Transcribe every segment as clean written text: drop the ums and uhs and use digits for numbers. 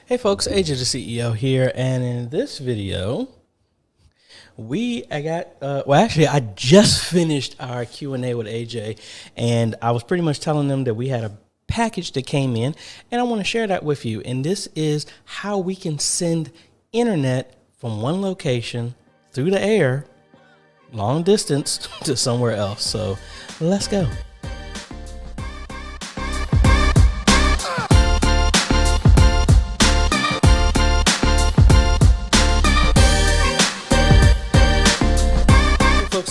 Hey folks, AJ the CEO here, and in this video, I just finished our Q&A with AJ, and I was pretty much telling them that we had a package that came in, and I want to share that with you. And this is how we can send internet from one location through the air, long distance, to somewhere else. So let's go.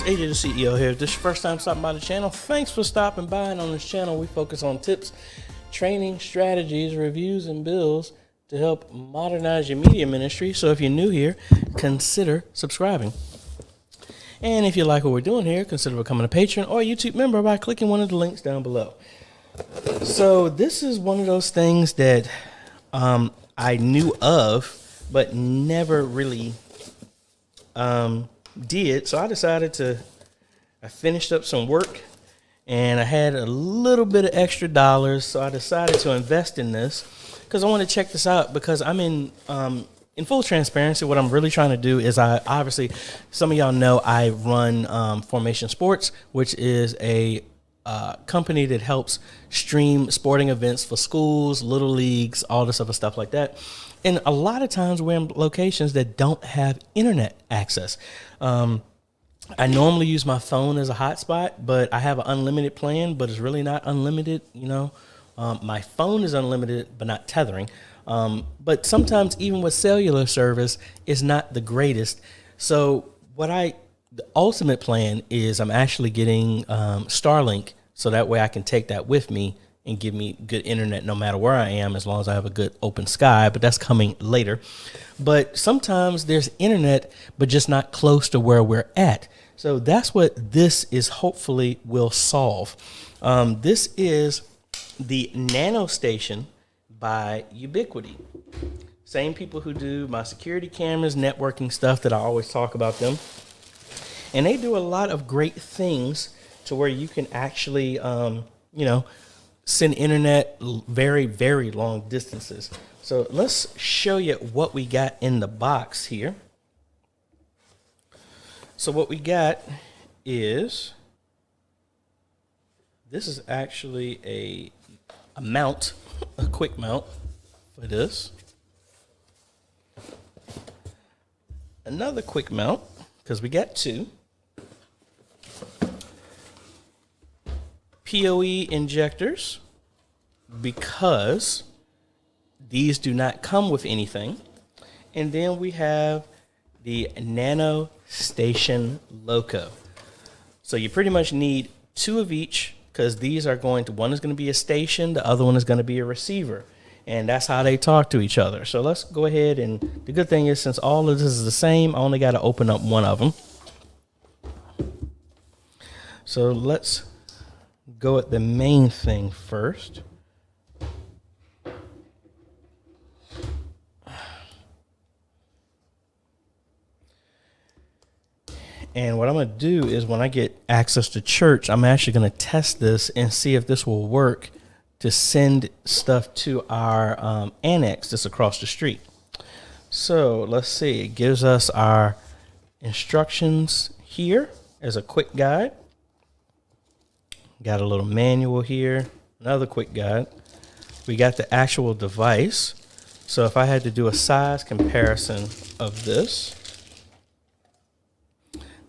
AJ the CEO here. If this is your first time stopping by the channel, thanks for stopping by. And on this channel, we focus on tips, training, strategies, reviews, and builds to help modernize your media ministry. So if you're new here, consider subscribing. And if you like what we're doing here, consider becoming a patron or a YouTube member by clicking one of the links down below. So this is one of those things that I knew of, but never really did. So I finished up some work and I had a little bit of extra dollars. So I decided to invest in this because I want to check this out, because I'm in full transparency. What I'm really trying to do is obviously, some of y'all know I run Formation Sports, which is a company that helps stream sporting events for schools, little leagues, all this other stuff like that. And a lot of times we're in locations that don't have internet access. I normally use my phone as a hotspot, but I have an unlimited plan, but it's really not unlimited. My phone is unlimited, but not tethering. But sometimes even with cellular service, it's not the greatest. So the ultimate plan is I'm actually getting Starlink, so that way I can take that with me and give me good internet no matter where I am, as long as I have a good open sky, but that's coming later. But sometimes there's internet, but just not close to where we're at. So that's what this is, hopefully will solve. This is the Nanostation by Ubiquiti. Same people who do my security cameras, networking stuff that I always talk about them. And they do a lot of great things to where you can actually, send internet very, very long distances. So let's show you what we got in the box here. So what we got is, this is actually a mount, a quick mount for this. Another quick mount, because we got two. PoE injectors, because these do not come with anything. And then we have the Nanostation Loco. So you pretty much need two of each, because these are one is going to be a station, the other one is going to be a receiver. And that's how they talk to each other. So let's go ahead, and the good thing is, since all of this is the same, I only got to open up one of them. So let's go at the main thing first. And what I'm going to do is, when I get access to church, I'm actually going to test this and see if this will work to send stuff to our Annex that's across the street. So let's see. It gives us our instructions here as a quick guide. Got a little manual here, another quick guide. We got the actual device. So if I had to do a size comparison of this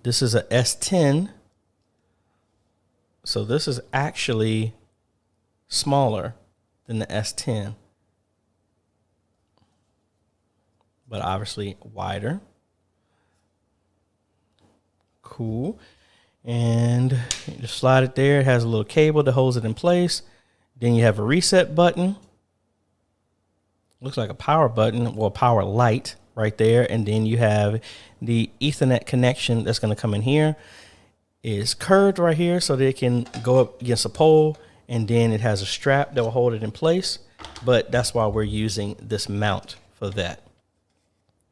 is a S10. So this is actually smaller than the S10, but obviously wider. Cool. And you just slide it there. It has a little cable that holds it in place. Then you have a reset button. Looks like a power button, or power light right there. And then you have the Ethernet connection that's going to come in here. It's curved right here so that it can go up against a pole. And then it has a strap that will hold it in place. But that's why we're using this mount for that.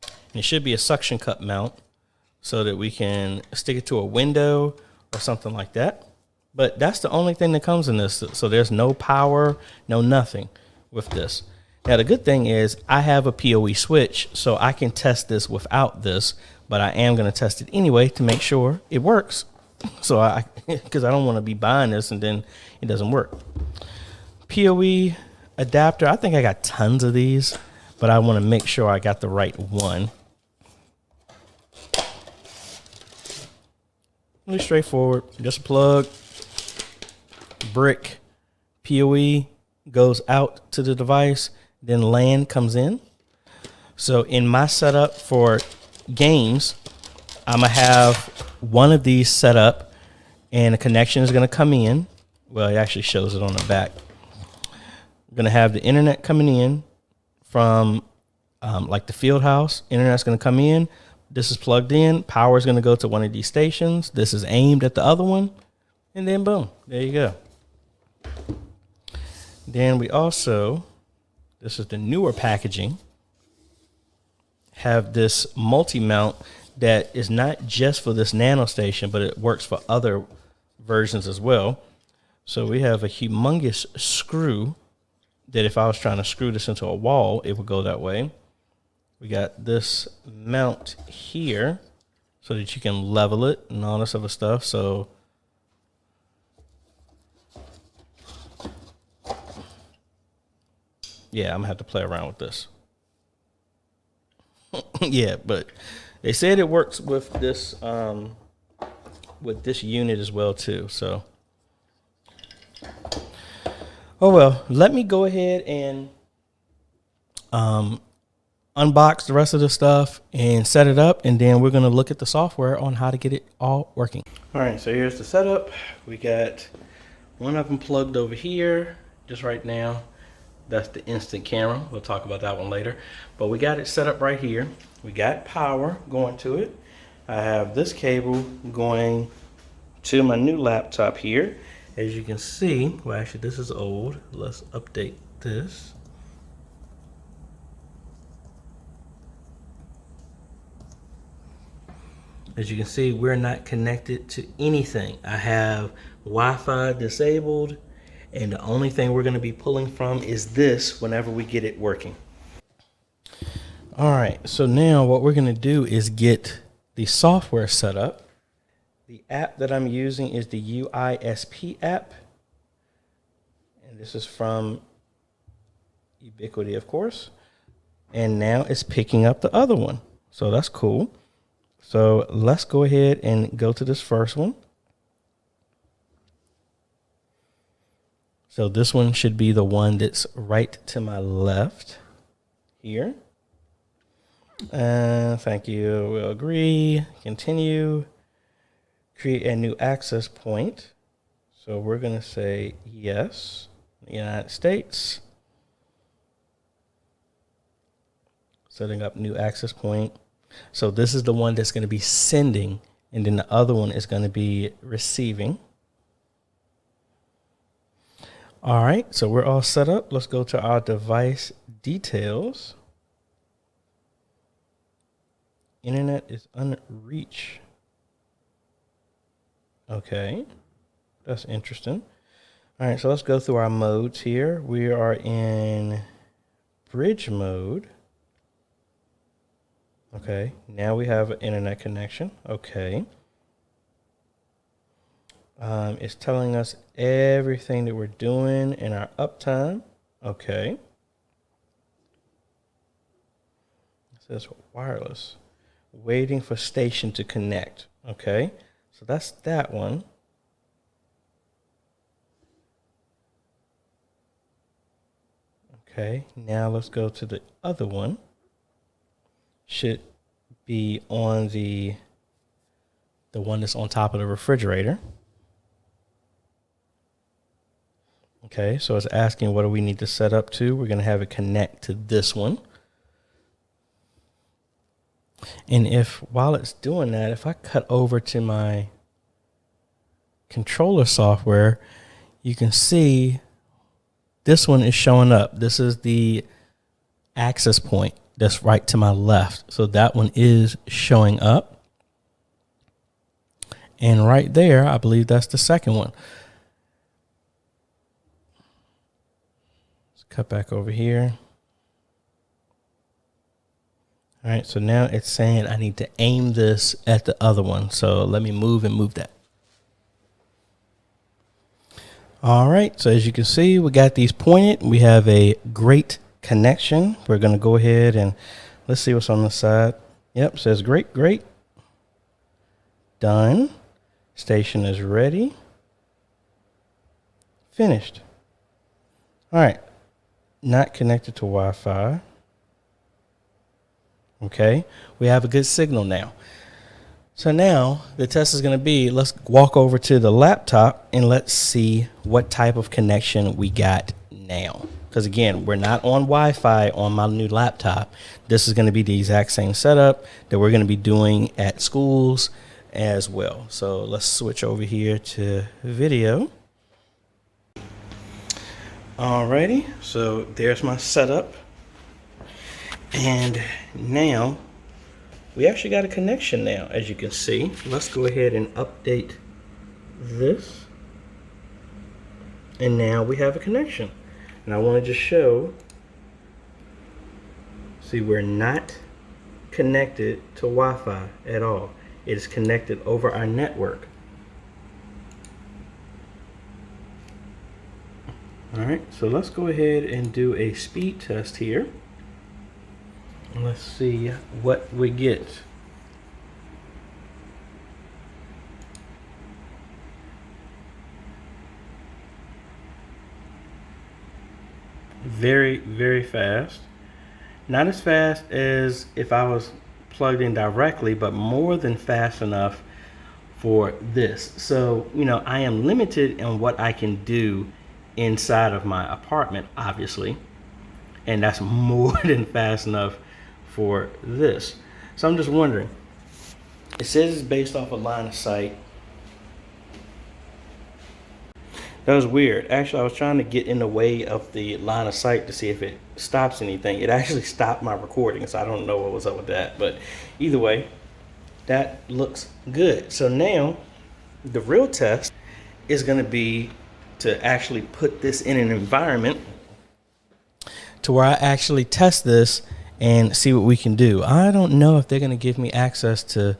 And it should be a suction cup mount, so that we can stick it to a window or something like that. But that's the only thing that comes in this. So there's no power, no nothing with this. Now, the good thing is I have a PoE switch, so I can test this without this, but I am going to test it anyway to make sure it works. So because I don't want to be buying this and then it doesn't work. PoE adapter, I think I got tons of these, but I want to make sure I got the right one. Really straightforward, just a plug, brick, PoE goes out to the device, then LAN comes in. So in my setup for games, I'm gonna have one of these set up and a connection is gonna come in. Well, it actually shows it on the back. I'm gonna have the internet coming in from like the field house. Internet's gonna come in. This is plugged in. Power is gonna go to one of these stations. This is aimed at the other one. And then boom, there you go. Then we also, this is the newer packaging, have this multi-mount that is not just for this Nanostation, but it works for other versions as well. So we have a humongous screw that if I was trying to screw this into a wall, it would go that way. We got this mount here so that you can level it and all this other stuff. So yeah, I'm gonna have to play around with this. Yeah, but they said it works with this unit as well too. So, oh well, let me go ahead and unbox the rest of the stuff and set it up, and then we're gonna look at the software on how to get it all working. All right, so here's the setup. We got one of them plugged over here just right now. That's the instant camera. We'll talk about that one later. But we got it set up right here. We got power going to it. I have this cable going to my new laptop here. As you can see, well actually this is old. Let's update this. As you can see, we're not connected to anything. I have Wi-Fi disabled, and the only thing we're going to be pulling from is this whenever we get it working. All right, so now what we're going to do is get the software set up. The app that I'm using is the UISP app, and this is from Ubiquiti, of course. And now it's picking up the other one, so that's cool. So let's go ahead and go to this first one. So this one should be the one that's right to my left here. Thank you. We'll agree. Continue. Create a new access point. So we're going to say yes. United States. Setting up new access point. So this is the one that's going to be sending, and then the other one is going to be receiving. All right, so we're all set up. Let's go to our device details. Internet is unreached. Okay, that's interesting. All right, so let's go through our modes here. We are in bridge mode. Okay, now we have an internet connection. Okay. It's telling us everything that we're doing in our uptime. Okay. It says wireless. Waiting for station to connect. Okay. So that's that one. Okay. Now let's go to the other one. Should be on the one that's on top of the refrigerator. Okay, so it's asking what do we need to set up to. We're going to have it connect to this one. And if while it's doing that, if I cut over to my controller software, you can see this one is showing up. This is the access point that's right to my left. So that one is showing up. And right there, I believe that's the second one. Let's cut back over here. All right, so now it's saying I need to aim this at the other one. So let me move that. All right, so as you can see, we got these pointed. We have a great connection. We're going to go ahead and let's see what's on the side. Yep, says great. Done. Station is ready. Finished. All right, not connected to Wi-Fi. Okay, we have a good signal now. So now the test is going to be, let's walk over to the laptop and let's see what type of connection we got now. Because again, we're not on Wi-Fi on my new laptop. This is going to be the exact same setup that we're going to be doing at schools as well. So let's switch over here to video. Alrighty, so there's my setup. And now we actually got a connection now, as you can see. Let's go ahead and update this. And now we have a connection. And I want to just show, see, we're not connected to Wi-Fi at all. It is connected over our network. All right, so let's go ahead and do a speed test here. Let's see what we get. Very fast. Not as fast as if I was plugged in directly, but more than fast enough for this. So, you know, I am limited in what I can do inside of my apartment, obviously. And that's more than fast enough for this. So I'm just wondering, it says it's based off a line of sight. That was weird. Actually, I was trying to get in the way of the line of sight to see if it stops anything. It actually stopped my recording, so I don't know what was up with that. But either way, that looks good. So now the real test is going to be to actually put this in an environment to where I actually test this and see what we can do. I don't know if they're going to give me access to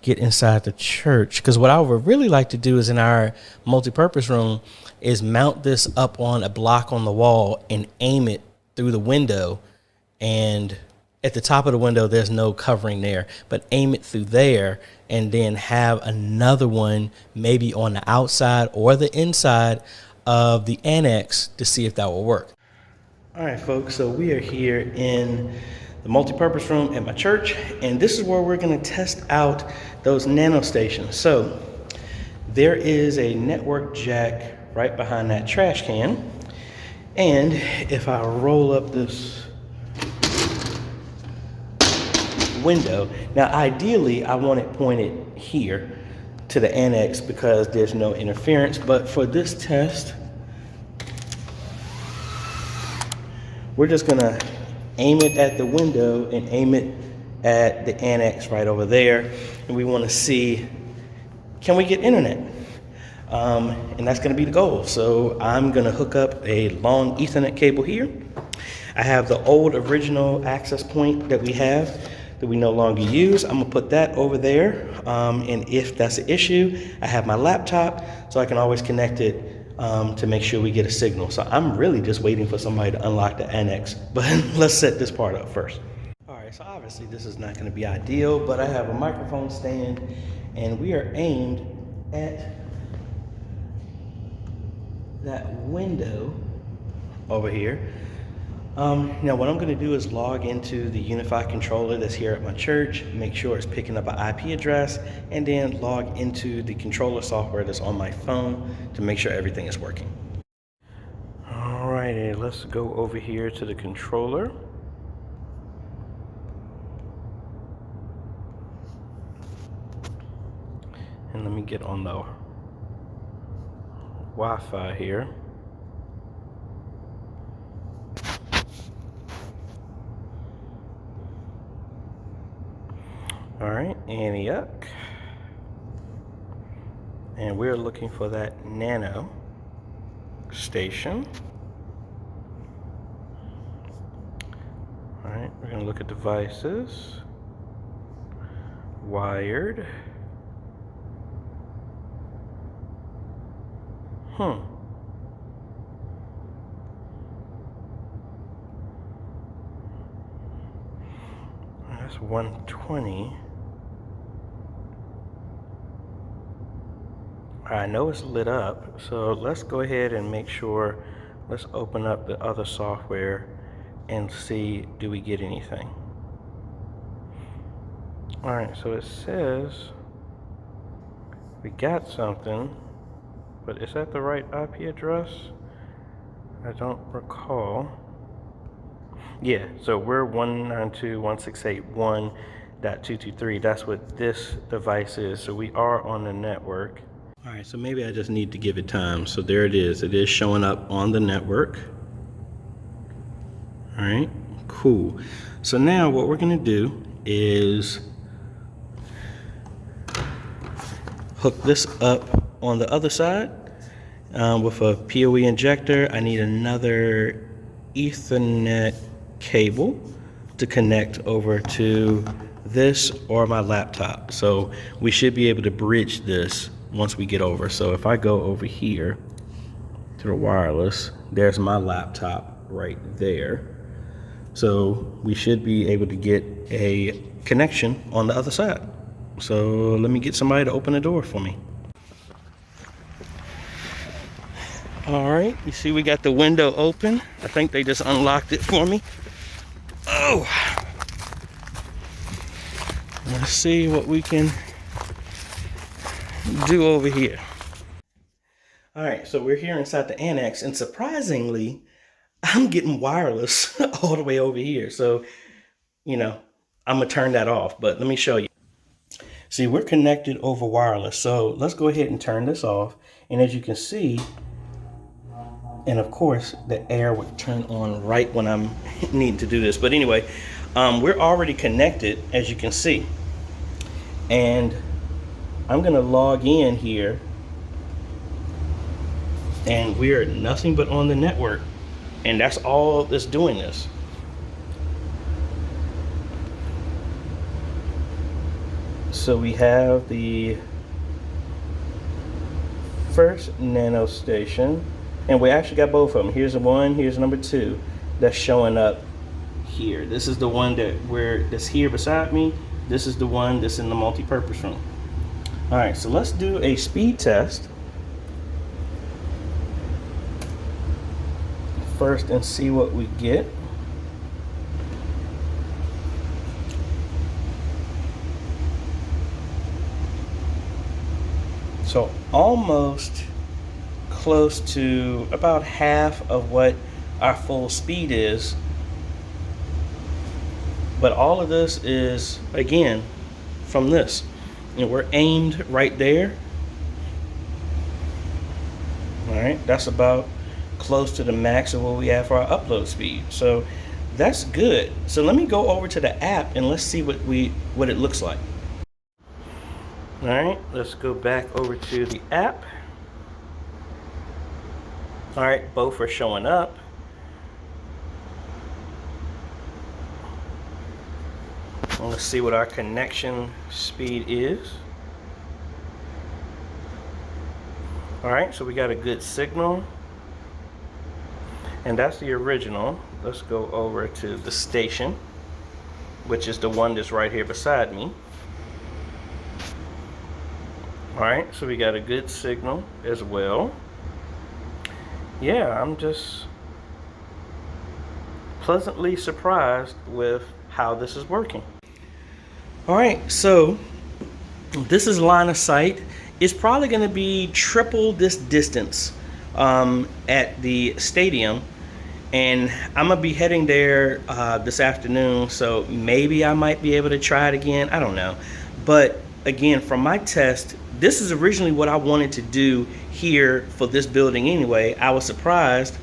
get inside the church, because what I would really like to do is in our multi-purpose room is mount this up on a block on the wall and aim it through the window. And at the top of the window, there's no covering there, but aim it through there and then have another one maybe on the outside or the inside of the annex to see if that will work. All right, folks, so we are here in the multi-purpose room at my church, and this is where we're going to test out those nanostations. So there is a network jack right behind that trash can, and if I roll up this window, now ideally I want it pointed here to the annex because there's no interference, but for this test we're just gonna aim it at the window and aim it at the annex right over there. And we wanna see, can we get internet? And that's gonna be the goal. So I'm gonna hook up a long Ethernet cable here. I have the old original access point that we have that we no longer use. I'm gonna put that over there. And if that's an issue, I have my laptop so I can always connect it to make sure we get a signal. So I'm really just waiting for somebody to unlock the annex, but let's set this part up first. All right, so obviously this is not going to be ideal, but I have a microphone stand and we are aimed at that window over here. Now what I'm going to do is log into the unified controller that's here at my church, make sure it's picking up an IP address, and then log into the controller software that's on my phone to make sure everything is working. Alrighty, let's go over here to the controller. And let me get on the Wi-Fi here. All right, ante up. And we're looking for that nano station. All right, we're gonna look at devices. Wired. That's 120. I know it's lit up, so let's go ahead and make sure. Let's open up the other software and see, do we get anything? All right, so it says we got something, but is that the right IP address? I don't recall. Yeah, so we're 192.168.1.223. That's what this device is. So we are on the network. All right, so maybe I just need to give it time. So there it is. It is showing up on the network. All right, cool. So now what we're gonna do is hook this up on the other side with a PoE injector. I need another Ethernet cable to connect over to this or my laptop. So we should be able to bridge this once we get over. So if I go over here to the wireless, there's my laptop right there. So we should be able to get a connection on the other side. So let me get somebody to open the door for me. All right, you see we got the window open. I think they just unlocked it for me. Oh, let's see what we can do over here. All right, so we're here inside the Annex, and surprisingly, I'm getting wireless all the way over here. So, you know, I'm gonna turn that off, but let me show you. See, we're connected over wireless. So let's go ahead and turn this off. And as you can see, and of course, the air would turn on right when I'm needing to do this. But anyway, we're already connected, as you can see. And I'm gonna log in here, and we're nothing but on the network. And that's all that's doing this. So we have the first Nanostation, and we actually got both of them. Here's the one, here's number 2 that's showing up here. This is the one that's here beside me. This is the one that's in the multi-purpose room. All right, so let's do a speed test first and see what we get. So almost close to about half of what our full speed is. But all of this is, again, from this. And we're aimed right there. All right, that's about close to the max of what we have for our upload speed. So that's good. So let me go over to the app and let's see what it looks like. All right, let's go back over to the app. All right, both are showing up. Let's see what our connection speed is. All right, so we got a good signal. And that's the original. Let's go over to the station, which is the one that's right here beside me. All right, so we got a good signal as well. Yeah, I'm just pleasantly surprised with how this is working. All right, so this is line of sight. It's probably gonna be triple this distance at the stadium. And I'm gonna be heading there this afternoon, so maybe I might be able to try it again. I don't know. But again, from my test, this is originally what I wanted to do here for this building anyway. I was surprised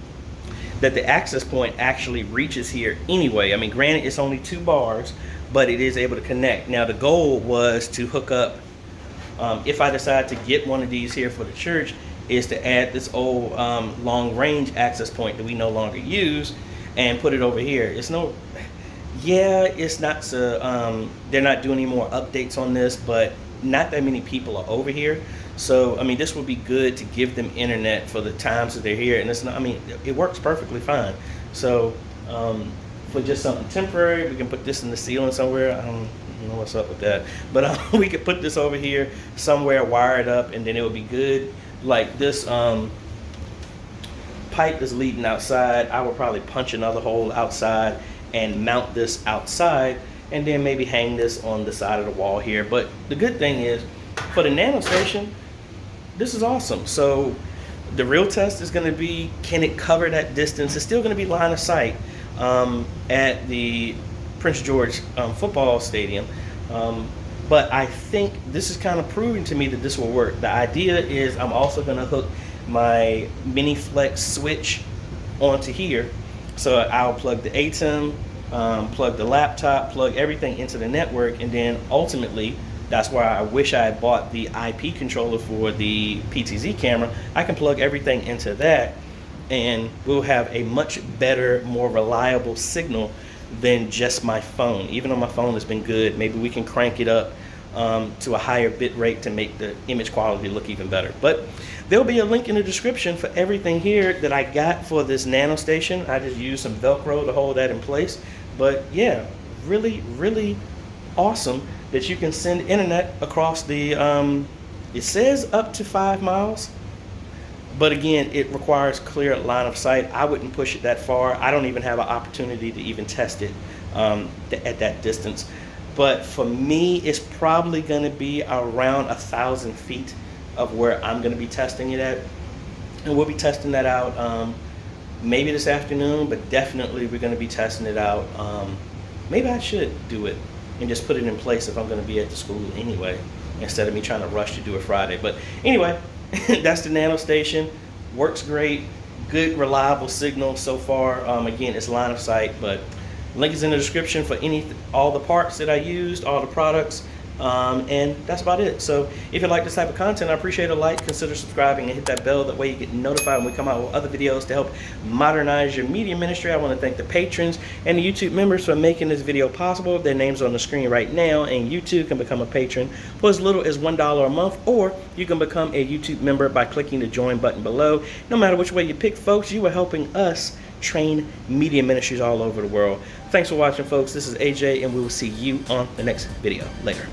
that the access point actually reaches here anyway. I mean, granted, it's only 2 bars, but it is able to connect. Now, the goal was to hook up, if I decide to get one of these here for the church, is to add this old long range access point that we no longer use and put it over here. Yeah, it's not so, they're not doing any more updates on this, but not that many people are over here. So, I mean, this would be good to give them internet for the times that they're here. And it's not, I mean, it works perfectly fine. So, for just something temporary, we can put this in the ceiling somewhere. I don't know what's up with that. But we could put this over here somewhere, wire it up, and then it would be good. Like this pipe is leading outside. I would probably punch another hole outside and mount this outside, and then maybe hang this on the side of the wall here. But the good thing is, for the Nanostation, this is awesome. So the real test is going to be, can it cover that distance? It's still going to be line of sight at the Prince George football stadium. But I think this is kind of proving to me that this will work. The idea is I'm also going to hook my mini flex switch onto here. So I'll plug the ATEM, plug the laptop, plug everything into the network, and then ultimately, that's why I wish I had bought the IP controller for the PTZ camera. I can plug everything into that, and we'll have a much better, more reliable signal than just my phone. Even though my phone has been good, maybe we can crank it up to a higher bit rate to make the image quality look even better. But there'll be a link in the description for everything here that I got for this Nanostation. I just used some Velcro to hold that in place. But yeah, really, really awesome that you can send internet across the, it says up to 5 miles. But again, it requires clear line of sight. I wouldn't push it that far. I don't even have an opportunity to even test it at that distance. But for me, it's probably going to be around 1,000 feet of where I'm going to be testing it at. And we'll be testing that out maybe this afternoon, but definitely we're going to be testing it out. Maybe I should do it and just put it in place if I'm going to be at the school anyway, instead of me trying to rush to do it Friday. But anyway, that's the Nanostation. Works great. Good, reliable signal so far. Again, it's line of sight, but link is in the description for all the parts that I used, all the products, and that's about it. So if you like this type of content, I appreciate a like, consider subscribing, and hit that bell. That way you get notified when we come out with other videos to help modernize your media ministry. I want to thank the patrons and the YouTube members for making this video possible. Their names are on the screen right now, and you too can become a patron for as little as $1 a month, or you can become a YouTube member by clicking the join button below. No matter which way you pick, folks, you are helping us train media ministries all over the world. Thanks for watching, folks. This is AJ, and we will see you on the next video. Later.